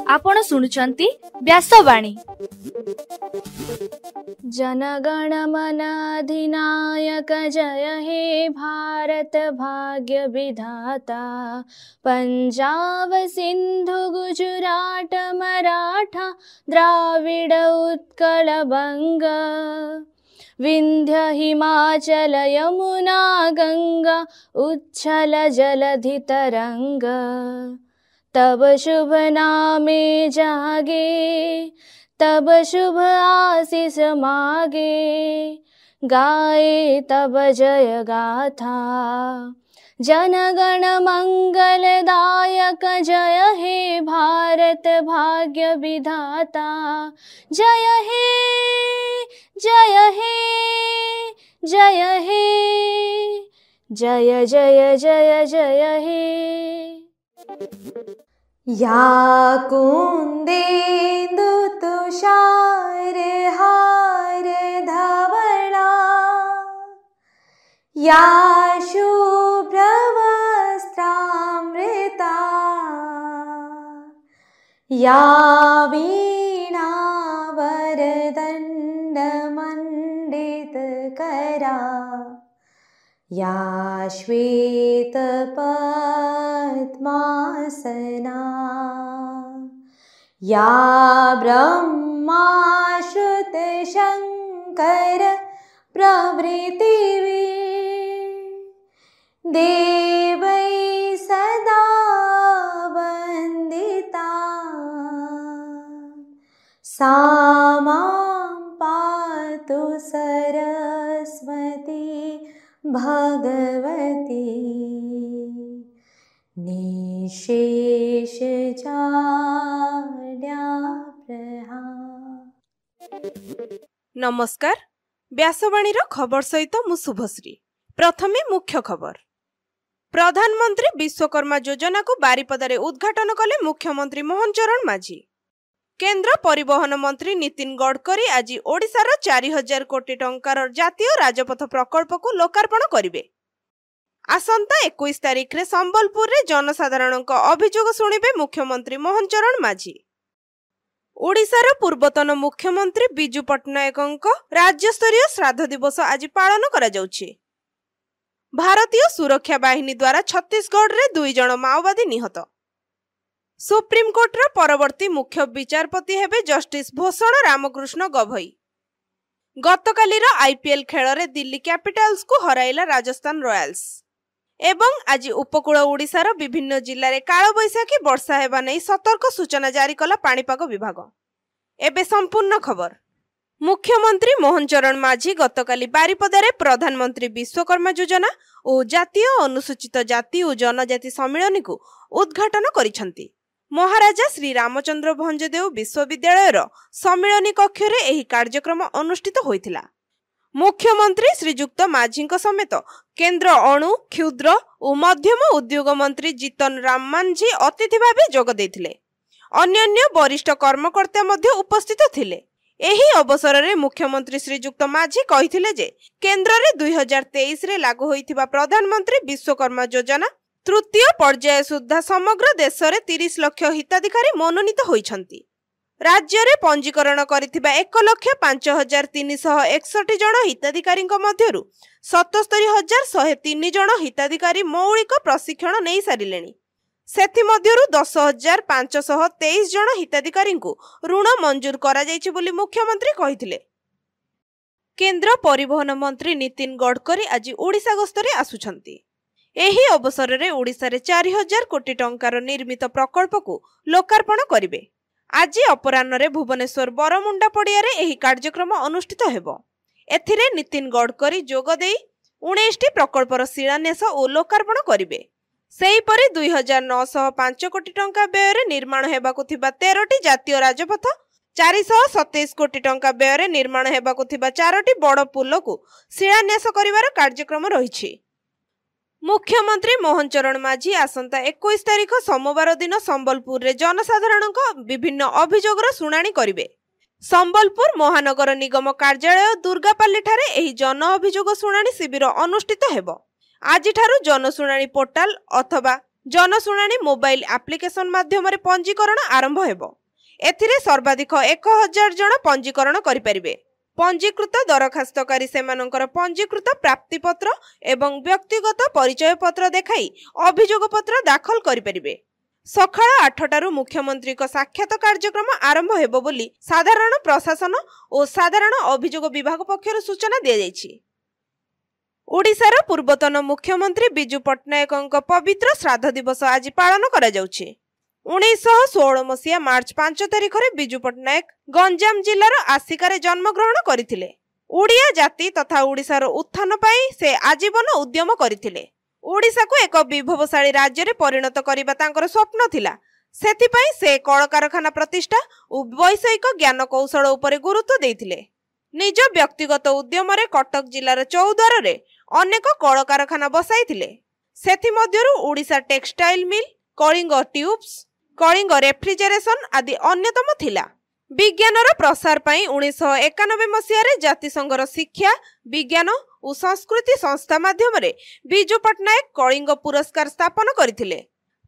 आपण सुनुचंती व्यासवाणी। जनगण मन अधिनायक जय हे भारत भाग्य विधाता। पंजाब सिंधु गुजरात मराठा द्राविड उत्कल बंग। विंध्य हिमाचल यमुना गंगा उच्छल जलधि तरंग। तब शुभ नामे जागे तब शुभ आशीष मागे। गाए तब जय गाथा जनगण मंगलदायक जय हे भारत भाग्य विधाता। जय हे जय हे जय हे जय जय जय जय हे। या कुंदेन्दु तुषार हार धवला। या शुभ्र वस्त्रामृता। या वीणा वरदंड मंडित करा। या श्वेत पद्मासना। या ब्रह्मा श्रुत शंकर प्रभृति देवै सदा वंदिता। सा मां पातु सरस्वती भगवती। निशेष नमस्कार, व्यासवाणीर खबर सहित मु शुभश्री। प्रथमे मुख्य खबर। प्रधानमंत्री विश्वकर्मा योजना को बारिपदारे उद्घाटन कले मुख्यमंत्री मोहन चरण माझी। केंद्र परिवहन मंत्री नितिन गडकरी आज ओडिशार 4000 कोटी टंकार जातीय राजपथ प्रकल्प को लोकार्पण करिवे। आसंता 21 तारिख रे संबलपुर रे जनसाधारण अभियोग शुणिबे मुख्यमंत्री मोहन चरण माझी। ओडिशार पूर्वतन मुख्यमंत्री बिजू पट्टनायक राज्यस्तरीय श्राद्ध दिवस आज पालन करा जाउछि। भारतीय सुरक्षा बाहिनी द्वारा छत्तीसगढ़ रे 2 जण माओवादी निहत। सुप्रीम कोर्टर परवर्ती मुख्य विचारपति हेबे जस्टिस भूषण रामकृष्ण गभई। गतकालीर आईपीएल खेल रे दिल्ली कैपिटल्स को हराइला राजस्थान रॉयल्स। एवं आज उपकूल ओडिशार विभिन्न जिल्ला रे काल बैशाखी वर्षा हेबा नै सतर्क सूचना जारी कला पाणीपाग विभाग। एबे संपूर्ण खबर। मुख्यमंत्री मोहन चरण माझी गतकाली बारिपदारे प्रधानमंत्री विश्वकर्मा योजना और जातीय अनुसूचित जाति और जनजाति सम्मेलन को उद्घाटन करिसंती। महाराजा श्री रामचंद्र भंजदेव विश्वविद्यालय सम्मेलन कक्ष रे एही कार्यक्रम अनुष्ठित होइथिला। मुख्यमंत्री श्रीजुक्त माझी समेत केंद्र अणु क्षुद्र और मध्यम उद्योग मंत्री जीतन राम मांझी अतिथि भाव जोग देथिले। अन्य वरिष्ठ कर्मकर्ता मध्य उपस्थित थिले। एही अवसर रे मुख्यमंत्री श्रीजुक्त माझी कहिथिले जे केंद्र रे 2023 रे लागू होइथिबा प्रधानमंत्री विश्वकर्मा योजना तृतीय पर्याय सुद्धा समग्र देश रे 30 लाख हिताधिकारी मनोनीत होइछंती। राज्य रे पंजीकरण करिथिबा 1,05,361 जन हिताधिकारी मध्यरु 77,103 जन हिताधिकारी मौलिक प्रशिक्षण नै सारिलेनी। सेथि मध्यरु 10,523 जन हिताधिकारी ऋण मंजूर करा जायछि बोली मुख्यमंत्री कहिथिले। केंद्र परिवहन मंत्री नितिन गडकरी आज ओडिशा गस्तरे आसुछंती। एही अवसर रे ओडिशा रे 4000 कोटी टंकार निर्मित प्रकल्प को लोकार्पण करिवे। आज अपराह्न रे भुवनेश्वर बरमुंडा पड़िया रे एही कार्यक्रम अनुष्ठित हेबो। एथिरे नितिन गडकरी जोग देई 19टी प्रकल्पर शिलान्यास और लोकार्पण करिवे। सेहीपरि 2905 कोटी टंका व्यय रे निर्माण हेबाकु थिबा 13टी जातीय राजपथ, 427 कोटी टंका व्यय रे निर्माण हेबाकु थिबा 4टी बड़ पुल को शिलान्यास करिवार कार्यक्रम रहिछि। मुख्यमंत्री मोहन चरण माझी आसंता 21 तारिख सोमवार दिन संबलपुर रे जनसाधारण विभिन्न अभियोगर शुणाणी करिवे। संबलपुर महानगर निगम कार्यालय दुर्गापाली ठारे एही जन अभियोग शुणाणी शिविर अनुष्ठित हेब। आजिठारु जनशुणाणी पोर्टाल अथवा जनशुणाणी मोबाइल एप्लिकेशन माध्यम पंजीकरण आरंभ हेब। एथिरे सर्वाधिक 1000 जन पंजीकरण करिपारिबे। पंजीकृत दरखास्तकारी सेमानंकर पंजीकृत प्राप्तिपत्र एवं व्यक्तिगत परिचय पत्र देखाई अभियोग पत्र दाखल करिपारिबे। सकाळ 8टारु मुख्यमंत्री को साक्षात कार्यक्रम आरंभ हेबो बोली साधारण प्रशासन और साधारण अभियोग विभाग पक्षर सूचना दिया जायछि। ओडिशार पूर्वतन मुख्यमंत्री बिजू पट्टनायक पवित्र श्राद्ध दिवस आज पालन करा जाउछि। 1916 मसीहा मार्च 5 तारिख रे बिजू पट्टनायक गंजाम जिल्लार आसिकारे जन्मग्रहण करिथिले। ओडिया जाति तथा ओडिशार उत्थान पाई से आजीवन उद्यम करिथिले। ओडिशा को एक विभवशाली राज्य रे परिणत करिबा तांकर स्वप्न थिला। सेथिपई से कल कारखाना प्रतिष्ठा और वैषयिक ज्ञान कौशल उपरे गुरुत्व देइथिले। निज व्यक्तिगत उद्यम रे कटक जिल्लार चौद्वार रे अनेक कल कारखाना बसाइथिले। सेथि मध्यरु Odisha textile mill, Kalinga tubes, Kalinga refrigeration आदि अन्यतम थिला। विज्ञानर प्रसार पाई 1991 मसीह जातिसंघर शिक्षा विज्ञान और संस्कृति संस्था माध्यम बिजू पट्टनायक कलिंग पुरस्कार स्थापन करथिले।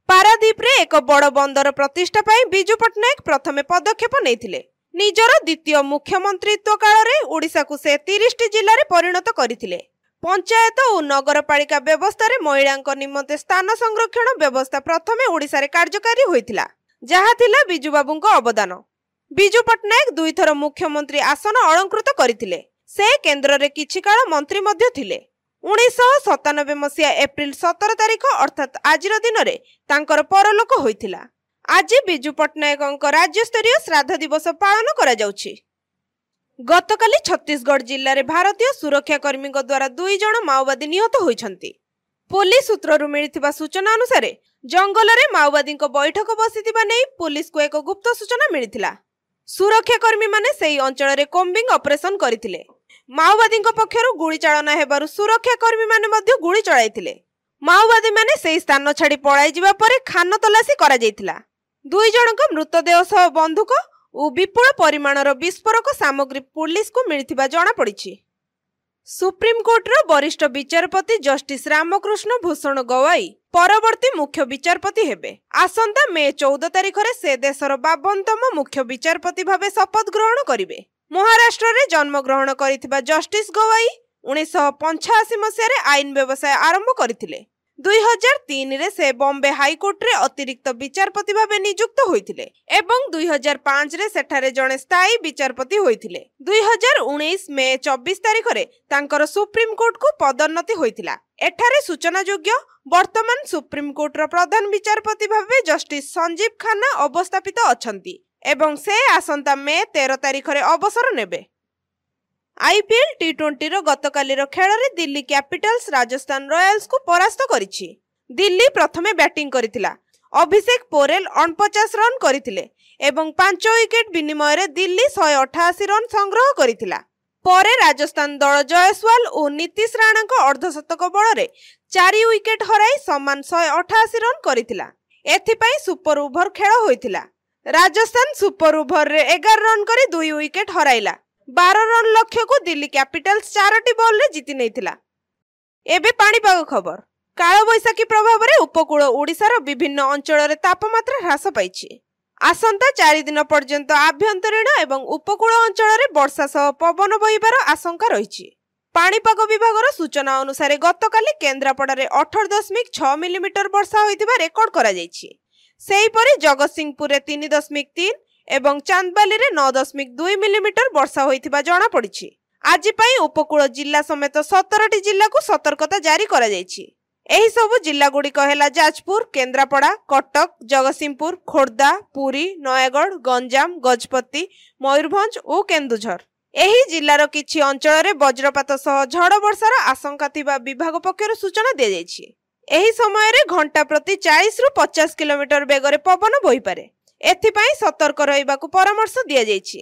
पारादीप रे एक बड़ बंदर प्रतिष्ठा पाई बिजू पट्टनायक प्रथमे पदक्षेप नेइथिले। निजर द्वितीय मुख्यमंत्रीत्व काल रे ओडिशा को से 30 जिल्ला रे परिणत करथिले। पंचायत और नगरपालिका व्यवस्था रे महिलांक निमंते स्थान संरक्षण व्यवस्था प्रथमे ओडिशा रे कार्यकारी होइथिला, जहा थिला बिजू बाबूंक अवदान। बिजू पट्टनायक दुई थर मुख्यमंत्री आसन अलंकृत करथिले। से केंद्र रे किछि काल मंत्री मध्य थिले। 1997 मसीहा एप्रिल 17 तारिख अर्थात आजिर दिन रे तांकर परलोक होइथिला। आज बिजू पट्टनायक राज्य स्तरीय श्राद्ध दिवस पालन करा जाउछि। गतकाली छत्तीसगढ़ जिल्ला रे भारतीय सुरक्षा कर्मी द्वारा 2 जन माओवादी निहत होइछन्ति। पुलिस सूत्ररु मिलिथिबा सूचना अनुसार जंगल रे माओवादी बैठक बसिथिबा नै पुलिस को एक गुप्त सूचना मिलिथिला। सुरक्षा कर्मी माने सेही अंचल रे कोम्बिंग ऑपरेशन करिथिले। माओवादी पक्षरु गुली चालना हेबारु सुरक्षा कर्मी माने मध्य गुली चलाइथिले। माओवादी माने सेही स्थान छाडी पळाई जिबा परे खान तलासी करा जायथिला। 2 जनक मृतदेह सह बंदूक और विपुल परिमाणर विस्फोरक सामग्री पुलिस को मिलिथिबा जणा पड़िछि। सुप्रीम कोर्ट रो वरिष्ठ विचारपति जस्टिस रामकृष्ण भूषण गवाई परवर्ती मुख्य विचारपति हेबे। आसंता मे 14 तारिख रे से देशर 52तम मुख्य विचारपति भावे शपथ ग्रहण करिवे। महाराष्ट्र रे जन्म ग्रहण करिथिबा जस्टिस गवाई 1985 मसीह रे आईन व्यवसाय आरंभ करथिले। 2003 रे से बॉम्बे हाईकोर्ट रे अतिरिक्त विचारपति भावे नियुक्त होइथिले एवं 2005 रे सेठारे जणे स्थायी विचारपति होइथिले। 2019 मे 24 तारिख रे तांकर सुप्रीम कोर्ट को पदोन्नति होइथिला। एठारे सूचना योग्य वर्तमान सुप्रीम कोर्ट रो प्रधान विचारपति भावे जस्टिस संजीव खन्ना अवस्थापित अछंती एवं से आसंता मे 13 तारिख रे अवसर नेबे। आईपीएल टी20 रो गतकालीर खेल रे दिल्ली कैपिटल्स राजस्थान रॉयल्स को परास्त करिछि। दिल्ली प्रथमे बैटिंग करिथिला। अभिषेक पोरेल 49 रन करिथिले एवं 5 विकेट विनिमय रे दिल्ली 188 रन संग्रह करिथिला। परे राजस्थान दल जयसवाल और नीतीश राणा को अर्धशतक बल रे 4 विकेट हराई समान 188 रन करिथिला। एथिपई सुपर ओभर खेल होइथिला। राजस्थान सुपर ओभर रे 11 रन करी 2 विकेट हराइला। 12 रन लक्ष्य को दिल्ली कैपिटल्स 4टी बॉल रे जीति नैथिला। एबे पाणीपाग खबर। काल बैशाखी प्रभाव रे उपकूल ओडिशार विभिन्न अंचल रे तापमात्रा ह्रास पाइछि। आसंता 4 दिन पर्यंत आभ्यंतरीण एवं उपकूल अंचल रे वर्षा सह पवन बहिबार आशंका रहिछि। पाणीपाग विभागर सूचना अनुसार गतकाली केन्द्रापड़ा रे 18.6 मिलीमीटर वर्षा होइतिबा रेकर्ड करा जायछि। सेहिपरि जगतसिंहपुर रे 3.3 एवं चांदबाली रे 9.2 मिलीमीटर वर्षा होइतिबा जणा पड़िछि। आज पई उपकूल जिल्ला समेत 17टी जिल्ला को सतर्कता जारी करा जायछि। एही सब जिल्ला गुडी कहला जाजपुर, केन्द्रापड़ा, कटक, जगतसिंहपुर, खोर्धा, पुरी, नयागढ़, गंजाम, गजपति, मयूरभंज और केन्दुझर। एही जिल्लार किछि अंचल रे वज्रपात सह झड़ वर्षार आशंका थिबा विभाग पक्षरु सूचना दिया जायछि। एही समय रे घंटा प्रति 40 रु 50 किलोमीटर बेगरे पवन बोहि पारे। एथिपाई सतर्क रहिबाकु परामर्श दिया जायछि।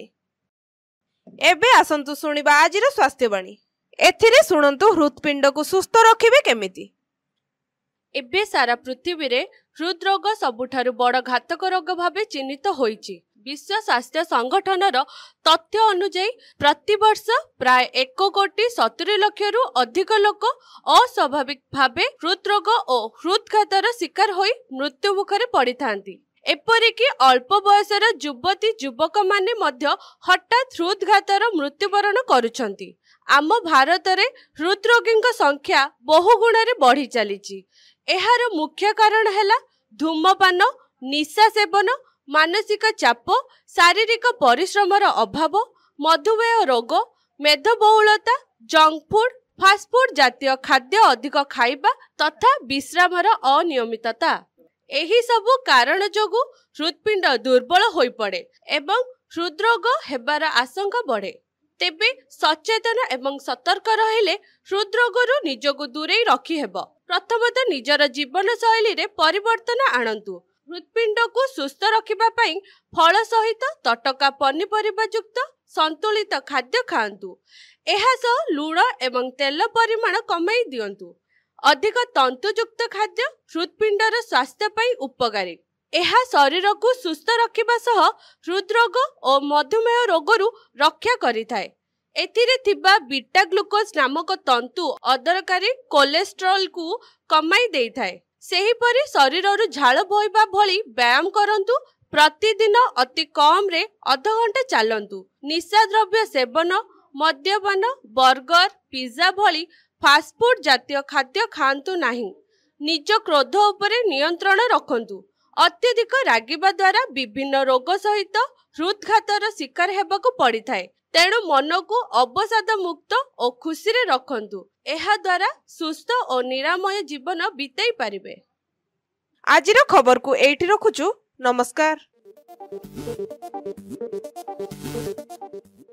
एबे आसंतु सुनिबा आजिर स्वास्थ्यवाणी। एथिरे सुनंतु हृदपिंड को सुस्थ रखिबे केमिति। एबे सारा पृथ्वी रे हृदरोग सबुठारु बड़ घातक रोग भावे चिन्हित होईची। विश्व स्वास्थ्य संगठनर तथ्य अनुଯାयी प्रतिवर्ष प्राय 1,70,00,000 रु अधिक लोक अस्वाभाविक भावे हृदरोग और हृदघातर शिकार होई मृत्यु मुखरे पड़िथांती। एपरिकी अल्प बयसर युवती युवक माने मध्य हठात हृदघातर मृत्युवरण करुछंती। आम भारत रे हृदरोगी संख्या बहु गुण बढ़ी चलीची। एहार मुख्य कारण हैला धूमपान, निशा सेवन, मानसिक चाप, शारीरिक परिश्रमर अभाव, मधुमेह रोग, मेदबहुलता, जंक फूड, फास्टफूड जातीय खाद्य अधिक खाइबा तथा विश्रामर अनियमितता। एही सबु कारण जोगु हृदपिंड दुर्बल होई पड़े एवं हृदरोग हेबार आशंका बढ़े। तेबे सचेतन एवं सतर्क रहिले हृदरोगरु निजको दूरेई रखी हेबो। प्रथमतः निजर जीवन शैली रे परिवर्तन आणंतु। हृदपिंड को सुस्थ रखिबा पई फल सहित तटका पनिपरिबा युक्त संतुलित खाद्य खांतु। एहा सह लूण एवं तेल परिमाण कमाई दियंतु। अधिक तंतुयुक्त खाद्य हृदपिंडर स्वास्थ्य पई उपकारी। एहा शरीर को सुस्थ रखिबा सह हृदरोग और मधुमेह रोगरु रक्षा करिथाय। एथिरे थिबा बीटा ग्लूकोज नामक तंतु अदरकारी कोलेस्ट्रॉल को कमाई देइथाय। सेहीपरि शरीररु झाल बोइबा भली व्यायाम करंतु। प्रतिदिन अति कम रे आधा घंटा चलंतु। निशा द्रव्य सेवन, मद्यपान, बर्गर, पिज्जा भली फास्टफूड जातीय खाद्य खांतु नाही। निज क्रोध उपरे नियंत्रण रखंतु। अत्यधिक रागिबा द्वारा विभिन्न रोग सहित हृदघातर शिकार हेबाकु पड़िथाय। तेणु मन को अवसाद मुक्त और खुशी रे रखंतु। एहा द्वारा सुस्थ और निरामय जीवन बिताई पारिबे। आजिर खबर को एठी रखुछु। नमस्कार।